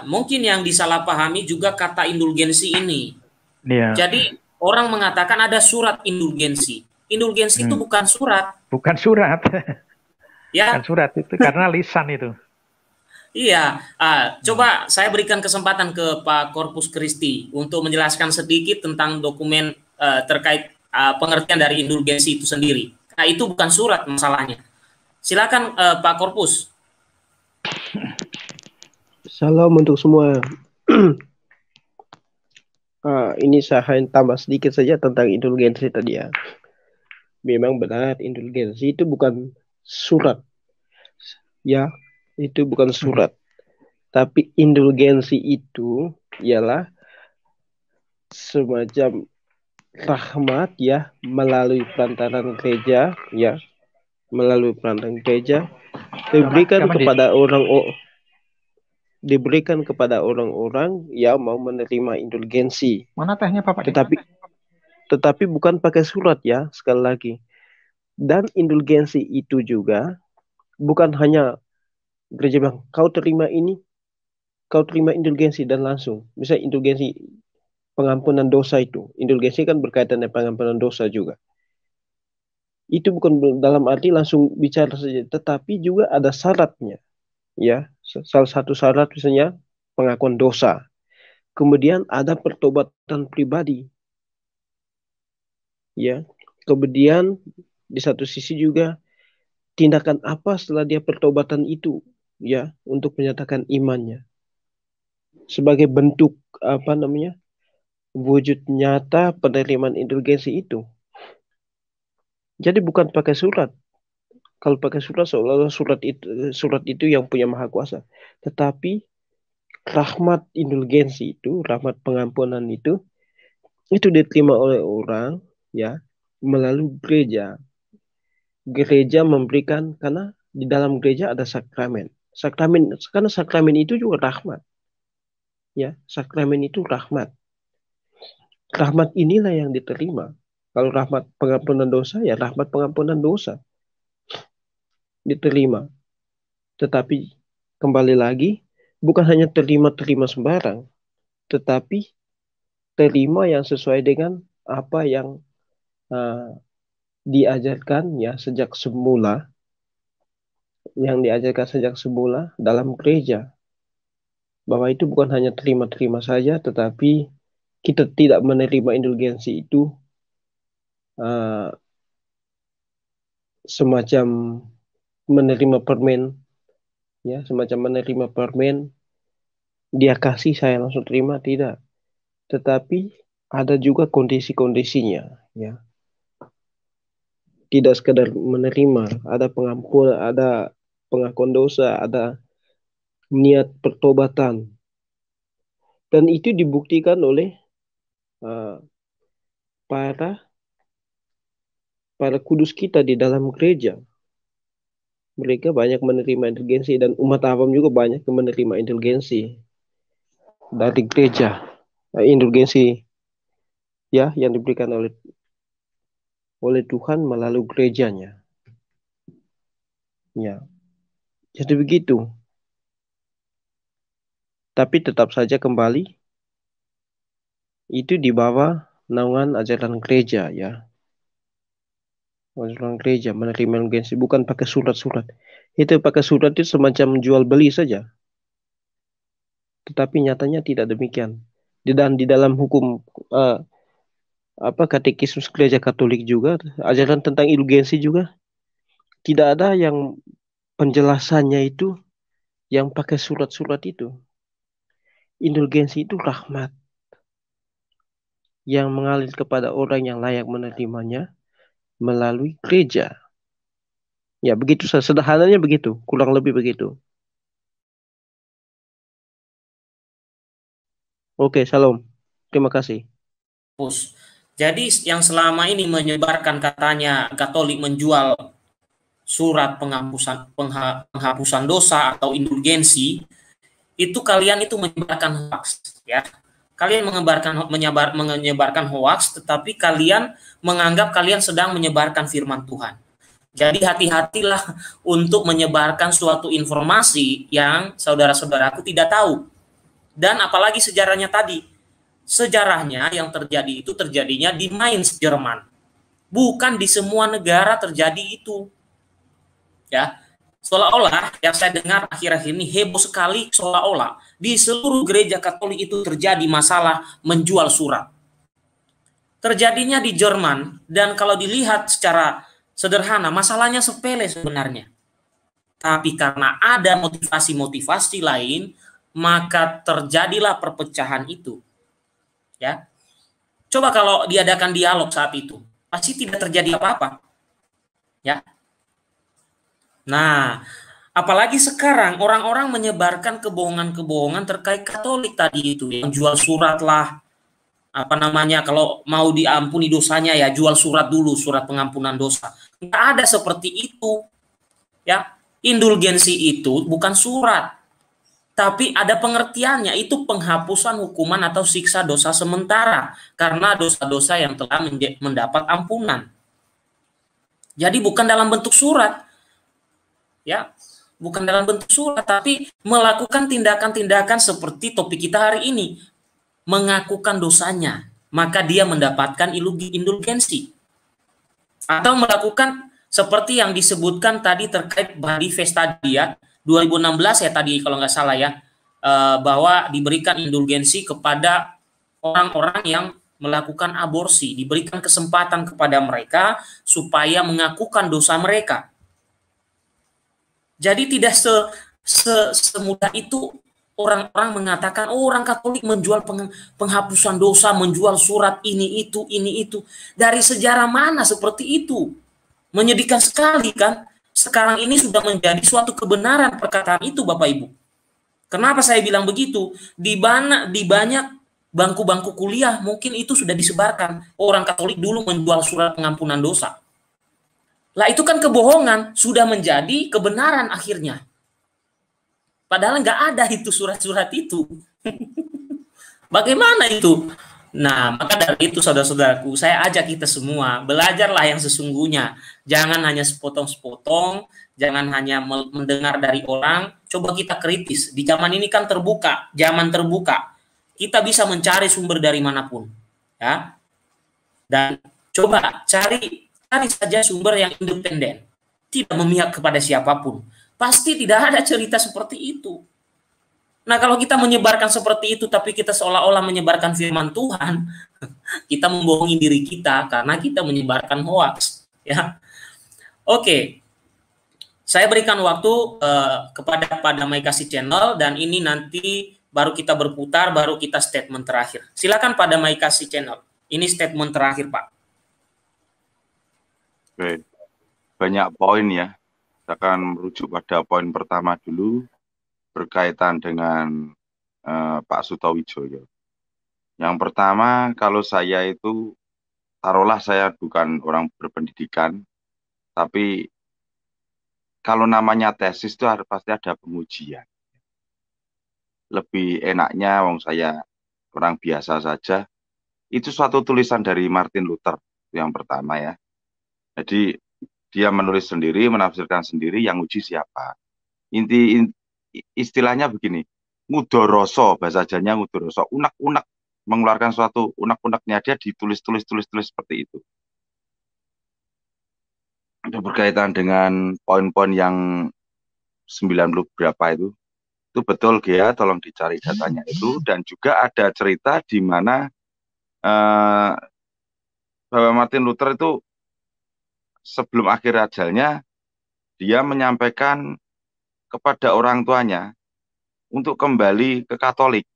mungkin yang disalahpahami juga kata indulgensi ini. Iya. Jadi orang mengatakan ada surat indulgensi. Indulgensi itu bukan surat. Bukan surat. Bukan Ya, surat itu karena lisan itu. iya. Coba saya berikan kesempatan ke Pak Corpus Christi untuk menjelaskan sedikit tentang dokumen terkait pengertian dari indulgensi itu sendiri. Nah, itu bukan surat masalahnya. Silakan Pak Corpus. Salam untuk semua. Ini saya hanya tambah sedikit saja tentang indulgensi tadi ya. Memang benar indulgensi itu bukan surat. Ya, itu bukan surat. Tapi indulgensi itu ialah semacam rahmat ya melalui perantaran gereja ya. Melalui perantaran gereja diberikan kepada orang-orang yang mau menerima indulgensi. Mana tehnya Bapak? Tetapi bukan pakai surat ya, sekali lagi. Dan indulgensi itu juga bukan hanya gereja bilang, kau terima ini, kau terima indulgensi dan langsung. Misalnya indulgensi pengampunan dosa itu. Indulgensi kan berkaitan dengan pengampunan dosa juga. Itu bukan dalam arti langsung bicara saja, tetapi juga ada syaratnya. Ya, salah satu syarat misalnya pengakuan dosa. Kemudian ada pertobatan pribadi. Ya. Kemudian di satu sisi juga tindakan apa setelah dia pertobatan itu ya untuk menyatakan imannya. Sebagai bentuk wujud nyata penerimaan indulgensi itu. Jadi bukan pakai surat. Kalau pakai surat seolah-olah surat itu yang punya maha kuasa. Tetapi rahmat indulgensi itu, rahmat pengampunan itu diterima oleh orang ya melalui gereja. Gereja memberikan karena di dalam gereja ada sakramen. Karena sakramen itu juga rahmat. Ya, sakramen itu rahmat. Rahmat inilah yang diterima. Kalau rahmat pengampunan dosa ya rahmat pengampunan dosa diterima. Tetapi kembali lagi bukan hanya terima sembarang, tetapi terima yang sesuai dengan apa yang diajarkan ya sejak semula, dalam gereja. Bahwa itu bukan hanya terima saja, tetapi kita tidak menerima indulgensi itu semacam menerima permen, ya semacam menerima permen, dia kasih saya langsung terima, tidak. Tetapi ada juga kondisi-kondisinya, ya. Tidak sekedar menerima, ada pengampunan, ada pengakuan dosa, ada niat pertobatan. Dan itu dibuktikan oleh para kudus kita di dalam gereja. Mereka banyak menerima indulgensi dan umat awam juga banyak menerima indulgensi dari gereja. Indulgensi ya yang diberikan oleh Tuhan melalui gerejanya. Ya. Jadi begitu. Tapi tetap saja kembali itu di bawah naungan ajaran gereja ya. Ajaran gereja menerima indulgensi bukan pakai surat-surat. Itu pakai surat itu semacam jual beli saja. Tetapi nyatanya tidak demikian. Dan di dalam hukum katekismus gereja Katolik juga ajaran tentang indulgensi juga tidak ada yang penjelasannya itu yang pakai surat-surat itu. Indulgensi itu rahmat yang mengalir kepada orang yang layak menerimanya melalui gereja. Ya begitu, sederhananya begitu, kurang lebih begitu. Oke, shalom. Terima kasih. Jadi yang selama ini menyebarkan katanya Katolik menjual surat penghapusan dosa atau indulgensi, itu kalian itu menyebarkan hoax ya. Kalian menyebarkan hoax, tetapi kalian menganggap kalian sedang menyebarkan firman Tuhan. Jadi hati-hatilah untuk menyebarkan suatu informasi yang saudara-saudaraku tidak tahu. Dan apalagi sejarahnya tadi, sejarahnya yang terjadi itu terjadinya di Mainz, Jerman. Bukan di semua negara terjadi itu. Ya, seolah-olah yang saya dengar akhir-akhir ini heboh sekali, seolah-olah di seluruh gereja Katolik itu terjadi masalah menjual surat. Terjadinya di Jerman, dan kalau dilihat secara sederhana, masalahnya sepele sebenarnya. Tapi karena ada motivasi-motivasi lain, maka terjadilah perpecahan itu. Ya, coba kalau diadakan dialog saat itu, pasti tidak terjadi apa-apa. Ya. Nah, apalagi sekarang orang-orang menyebarkan kebohongan-kebohongan terkait Katolik tadi itu, yang jual surat lah, apa namanya, kalau mau diampuni dosanya ya jual surat dulu, surat pengampunan dosa. Nggak ada seperti itu. Ya, indulgensi itu bukan surat, tapi ada pengertiannya, itu penghapusan hukuman atau siksa dosa sementara karena dosa-dosa yang telah mendapat ampunan. Jadi bukan dalam bentuk surat. Ya, bukan dalam bentuk surat, tapi melakukan tindakan-tindakan seperti topik kita hari ini, mengakukan dosanya, maka dia mendapatkan indulgensi. Atau melakukan seperti yang disebutkan tadi terkait Badi Vestadia 2016 ya tadi kalau nggak salah ya, bahwa diberikan indulgensi kepada orang-orang yang melakukan aborsi, diberikan kesempatan kepada mereka supaya mengakukan dosa mereka. Jadi tidak semudah itu orang-orang mengatakan, oh, orang Katolik menjual penghapusan dosa, menjual surat ini itu. Dari sejarah mana seperti itu? Menyedihkan sekali kan? Sekarang ini sudah menjadi suatu kebenaran perkataan itu, Bapak Ibu. Kenapa saya bilang begitu? Di banyak bangku-bangku kuliah mungkin itu sudah disebarkan. Orang Katolik dulu menjual surat pengampunan dosa. Lah itu kan kebohongan, sudah menjadi kebenaran akhirnya. Padahal nggak ada itu surat-surat itu. Bagaimana itu? Nah, maka dari itu saudara-saudaraku, saya ajak kita semua, belajarlah yang sesungguhnya. Jangan hanya sepotong-sepotong, jangan hanya mendengar dari orang, coba kita kritis. Di zaman ini kan terbuka, zaman terbuka. Kita bisa mencari sumber dari manapun. Ya. Dan coba cari saja sumber yang independen, tidak memihak kepada siapapun. Pasti tidak ada cerita seperti itu. Nah, kalau kita menyebarkan seperti itu, tapi kita seolah-olah menyebarkan firman Tuhan, kita membohongi diri kita karena kita menyebarkan hoax. Ya, oke. Saya berikan waktu kepada Pak Damai Kasih Channel, dan ini nanti baru kita berputar, baru kita statement terakhir. Silakan Pak Damai Kasih Channel. Ini statement terakhir, Pak. Oke, banyak poin ya. Saya akan merujuk pada poin pertama dulu berkaitan dengan Pak Sutowijoyo. Yang pertama, kalau saya itu, taruhlah saya bukan orang berpendidikan, tapi kalau namanya tesis itu pasti ada pengujian. Lebih enaknya, wong saya orang biasa saja, itu suatu tulisan dari Martin Luther, yang pertama ya. Jadi dia menulis sendiri, menafsirkan sendiri, yang uji siapa. Istilahnya begini, ngudoroso, bahasa Jawanya ngudoroso, unek-unek, mengeluarkan suatu unek-uneknya, dia ditulis seperti itu. Itu berkaitan dengan poin-poin yang 90 berapa itu betul ya, tolong dicari datanya itu. Dan juga ada cerita di mana bahwa Martin Luther itu sebelum akhir ajalnya, dia menyampaikan kepada orang tuanya untuk kembali ke Katolik.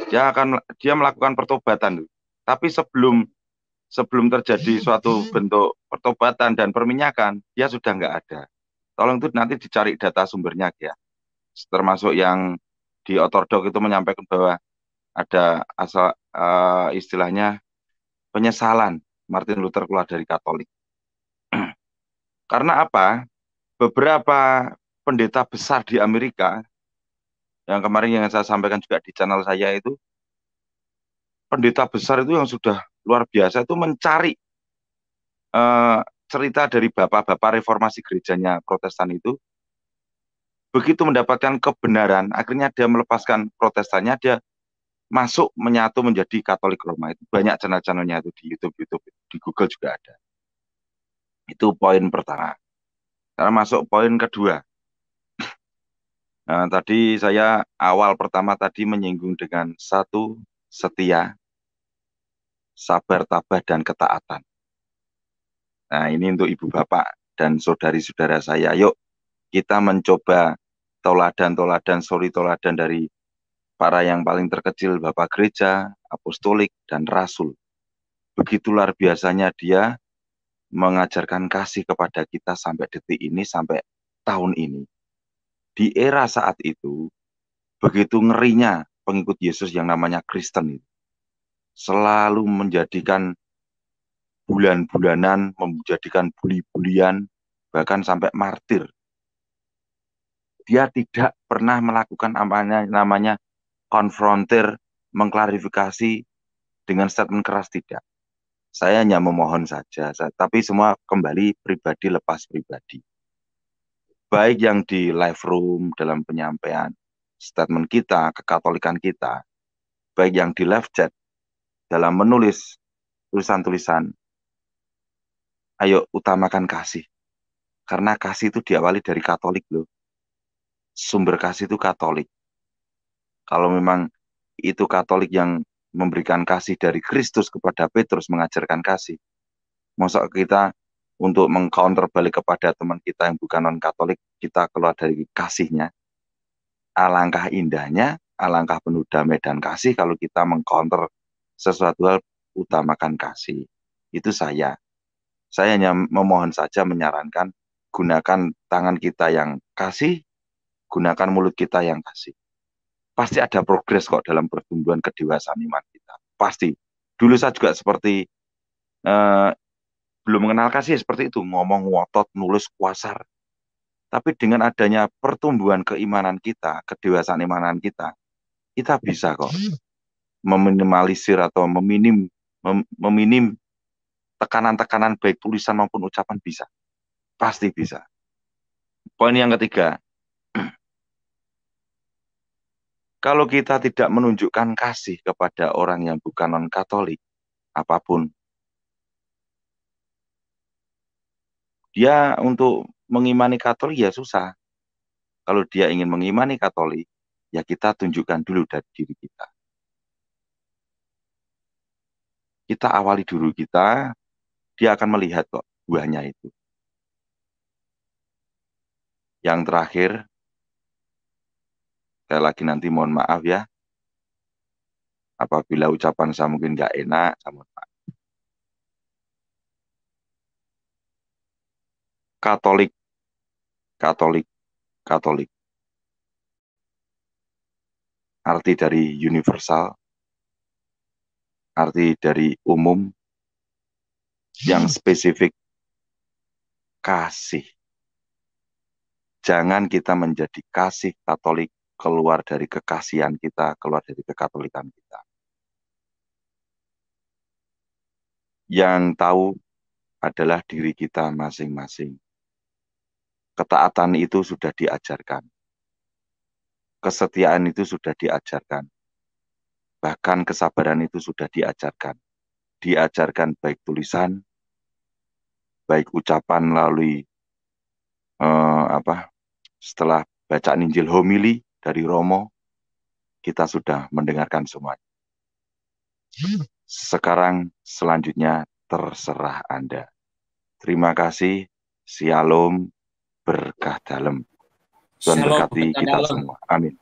Dia melakukan pertobatan. Tapi sebelum terjadi suatu bentuk pertobatan dan perminyakan, dia sudah nggak ada. Tolong itu nanti dicari data sumbernya ya. Termasuk yang di Otterdock itu menyampaikan bahwa ada istilahnya penyesalan Martin Luther keluar dari Katolik. Karena apa? Beberapa pendeta besar di Amerika, yang kemarin yang saya sampaikan juga di channel saya itu, pendeta besar itu yang sudah luar biasa itu mencari cerita dari bapak-bapak reformasi gerejanya Protestan itu, Begitu mendapatkan kebenaran, akhirnya dia melepaskan protestannya, dia masuk menyatu menjadi Katolik Roma. Itu banyak channel-channelnya itu di YouTube, di Google juga ada. Itu poin pertama. Sekarang masuk poin kedua. Nah, tadi saya awal pertama tadi menyinggung dengan 1, setia, sabar, tabah, dan ketaatan. Nah, ini untuk ibu bapak dan saudari-saudara saya. Yuk, kita mencoba toladan-toladan, suri toladan dari para yang paling terkecil, Bapak Gereja, Apostolik, dan Rasul. Begitu luar biasanya dia mengajarkan kasih kepada kita sampai detik ini, sampai tahun ini. Di era saat itu, begitu ngerinya pengikut Yesus yang namanya Kristen itu. Selalu menjadikan bulan-bulanan, menjadikan buli-bulian, bahkan sampai martir. Dia tidak pernah melakukan namanya konfrontir, mengklarifikasi dengan statement keras, tidak. Saya hanya memohon saja, tapi semua kembali pribadi lepas pribadi. Baik yang di live room dalam penyampaian statement kita, kekatolikan kita, baik yang di live chat dalam menulis tulisan-tulisan, ayo utamakan kasih. Karena kasih itu diawali dari Katolik loh. Sumber kasih itu Katolik. Kalau memang itu Katolik yang memberikan kasih dari Kristus kepada Petrus, mengajarkan kasih, masa kita untuk mengcounter balik kepada teman kita yang bukan non-Katolik, kita keluar dari kasihnya. Alangkah indahnya, alangkah penuh damai dan kasih kalau kita mengcounter sesuatu hal, utamakan kasih. Itu saya. Saya hanya memohon saja, menyarankan, gunakan tangan kita yang kasih, gunakan mulut kita yang kasih. Pasti ada progres kok dalam pertumbuhan kedewasaan iman kita. Pasti. Dulu saya juga seperti belum mengenal kasih seperti itu, ngomong ngotot, nulis kuasar. Tapi dengan adanya pertumbuhan keimanan kita, kedewasaan imanan kita bisa kok meminimalisir atau meminim tekanan-tekanan baik tulisan maupun ucapan, bisa. Pasti bisa. Poin yang ketiga, kalau kita tidak menunjukkan kasih kepada orang yang bukan non-Katolik, apapun, dia untuk mengimani Katolik ya susah. Kalau dia ingin mengimani Katolik, ya kita tunjukkan dulu dari diri kita. Kita awali dulu kita, dia akan melihat kok buahnya itu. Yang terakhir, saya lagi nanti mohon maaf ya, apabila ucapan saya mungkin nggak enak, saya mohon maaf. Katolik, Katolik, Katolik. Arti dari universal, arti dari umum, yang spesifik, kasih. Jangan kita menjadi kasih Katolik keluar dari kekasihan kita, keluar dari kekatolikan kita. Yang tahu adalah diri kita masing-masing. Ketaatan itu sudah diajarkan. Kesetiaan itu sudah diajarkan. Bahkan kesabaran itu sudah diajarkan. Diajarkan baik tulisan, baik ucapan melalui setelah bacaan Injil homili dari Romo, kita sudah mendengarkan semuanya. Sekarang selanjutnya terserah Anda. Terima kasih. Shalom, berkah dalam. Tuhan berkati kita semua. Amin.